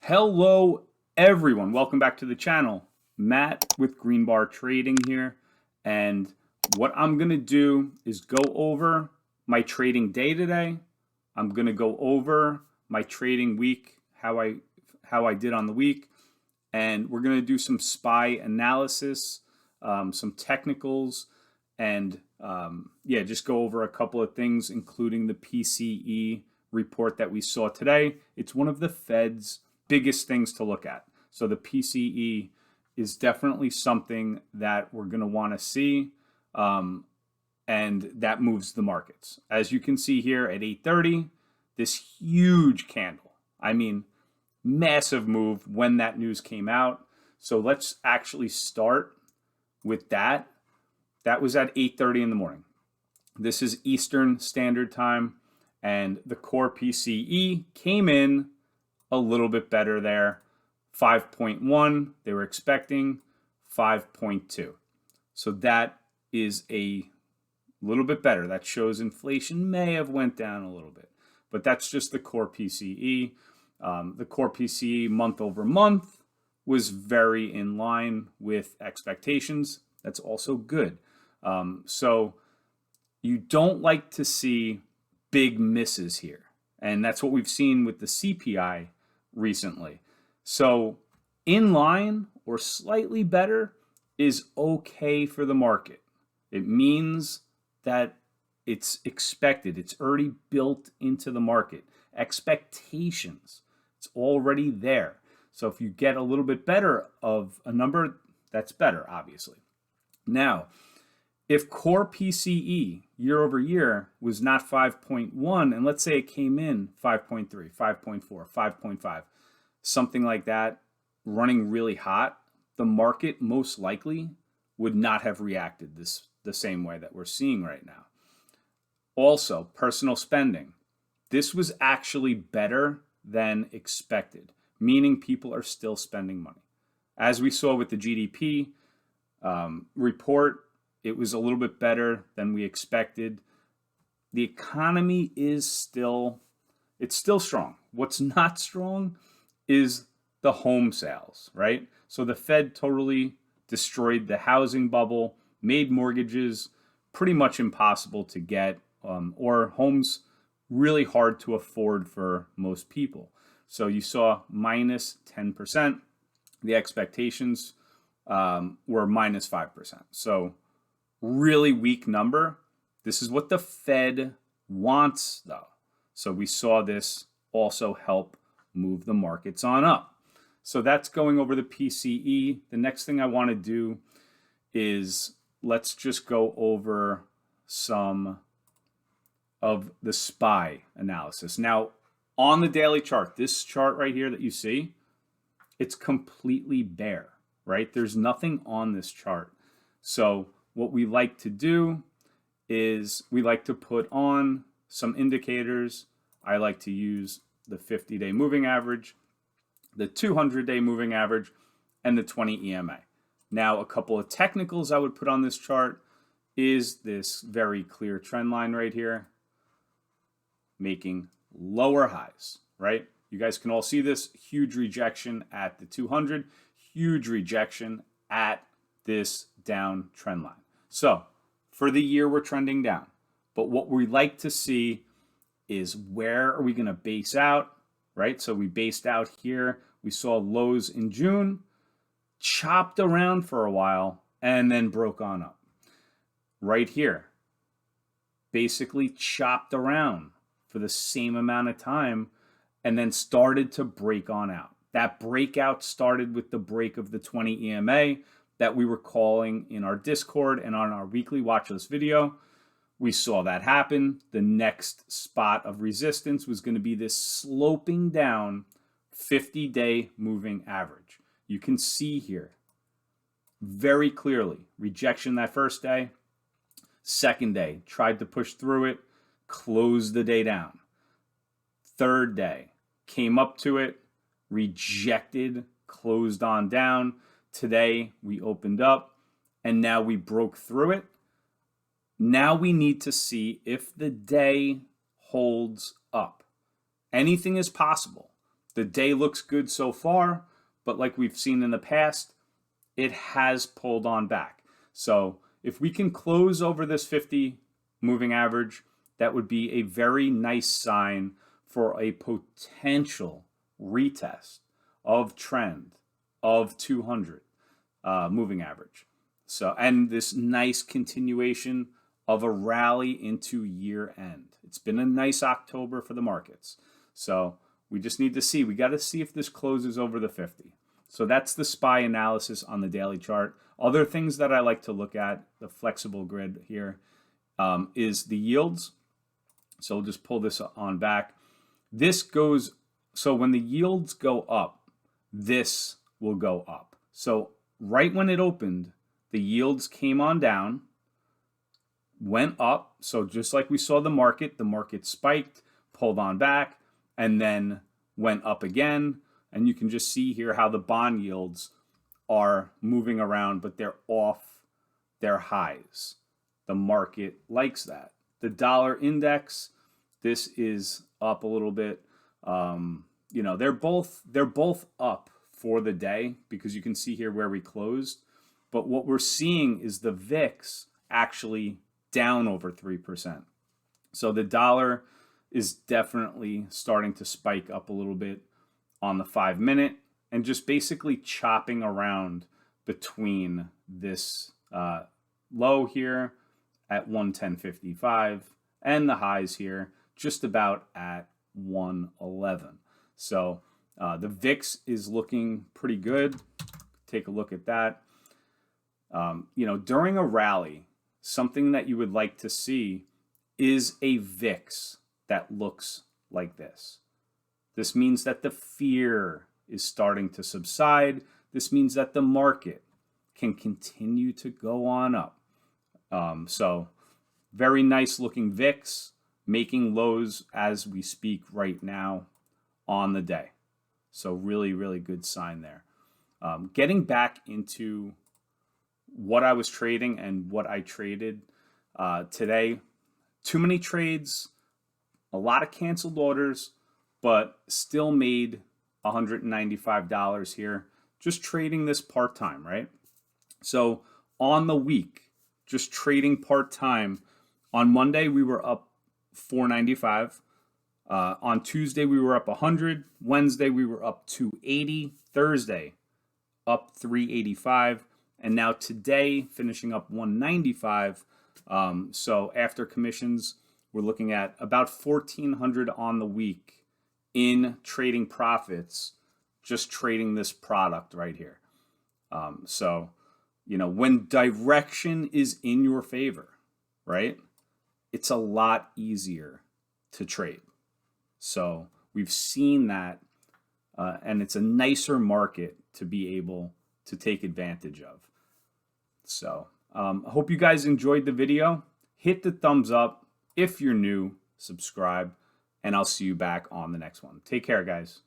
Hello everyone, welcome back to the channel. Matt with Green Bar Trading here, and what I'm gonna do is go over my trading day today. I'm gonna go over my trading week, how I did on the week, and we're gonna do some SPY analysis, some technicals, and yeah, just go over a couple of things, including the PCE report that we saw today. It's one of the Fed's biggest things to look at. So the PCE is definitely something that we're going to want to see, and that moves the markets. As you can see here at 8:30, this huge candle. I mean, massive move when that news came out. So let's actually start with that. That was at 8:30 in the morning. This is Eastern Standard Time, and the core PCE came in a little bit better there. 5.1, they were expecting 5.2. So that is a little bit better. That shows inflation may have went down a little bit, but that's just the core PCE. The core PCE month over month was very in line with expectations. That's also good. So you don't like to see big misses here. And that's what we've seen with the CPI recently. So in line or slightly better is okay for the market. It means that it's expected. It's already built into the market. Expectations. It's already there. So if you get a little bit better of a number, that's better, obviously. Now, if core PCE year over year was not 5.1, and let's say it came in 5.3, 5.4, 5.5, something like that, running really hot, the market most likely would not have reacted the same way that we're seeing right now. Also, personal spending. This was actually better than expected, meaning people are still spending money. As we saw with the GDP report, it was a little bit better than we expected. The economy is still strong. What's not strong is the home sales, right? So the Fed totally destroyed the housing bubble, made mortgages pretty much impossible to get, or homes really hard to afford for most people. So you saw minus 10%. The expectations were minus 5%. So really weak number. This is what the Fed wants, though. So we saw this also help move the markets on up. So that's going over the PCE. The next thing I want to do is let's just go over some of the SPY analysis. Now, on the daily chart, this chart right here that you see, it's completely bare, right? There's nothing on this chart. So what we like to do is we like to put on some indicators. I like to use the 50-day moving average, the 200-day moving average, and the 20 EMA. Now, a couple of technicals I would put on this chart is this very clear trend line right here, making lower highs, right? You guys can all see this huge rejection at the 200, huge rejection at this down trend line. So for the year, we're trending down. But what we like to see is where are we going to base out, right? So we based out here. We saw lows in June, chopped around for a while, and then broke on up. Right here, basically chopped around for the same amount of time and then started to break on out. That breakout started with the break of the 20 EMA that we were calling in our Discord and on our weekly watch list video. We saw that happen. The next spot of resistance was going to be this sloping down 50-day moving average. You can see here very clearly rejection that first day. Second day, tried to push through it, closed the day down. Third day, came up to it, rejected, closed on down. Today, we opened up, and now we broke through it. Now we need to see if the day holds up. Anything is possible. The day looks good so far, but like we've seen in the past, it has pulled on back. So if we can close over this 50 moving average, that would be a very nice sign for a potential retest of trend of 200 moving average. So, and this nice continuation of a rally into year end. It's been a nice October for the markets. So we just need to see. We got to see if this closes over the 50. So that's the SPY analysis on the daily chart. Other things that I like to look at, the flexible grid here, is the yields. So we'll just pull this on back. This goes, so when the yields go up, this will go up. So right when it opened, the yields came on down, went up. So just like we saw the market spiked, pulled on back, and then went up again. And you can just see here how the bond yields are moving around, but they're off their highs. The market likes that. The dollar index, this is up a little bit. You know, they're both up for the day because you can see here where we closed. But what we're seeing is the VIX actually down over 3%. So the dollar is definitely starting to spike up a little bit on the 5-minute and just basically chopping around between this low here at 110.55 and the highs here just about at 111. So the VIX is looking pretty good. Take a look at that. You know, during a rally, something that you would like to see is a VIX that looks like this. This means that the fear is starting to subside. This means that the market can continue to go on up. So very nice looking VIX, making lows as we speak right now on the day. So really, really good sign there. Getting back into what I was trading and what I traded today, too many trades, a lot of canceled orders, but still made $195 here, just trading this part-time, right? So on the week, just trading part-time, on Monday we were up $495. On Tuesday we were up 100. Wednesday we were up 280. Thursday up 385. And now today finishing up 195. So after commissions, we're looking at about 1,400 on the week in trading profits, just trading this product right here. So, you know, when direction is in your favor, right, it's a lot easier to trade. So we've seen that, and it's a nicer market to be able to take advantage of. So I hope you guys enjoyed the video. Hit the thumbs up. If you're new, subscribe. And I'll see you back on the next one. Take care, guys.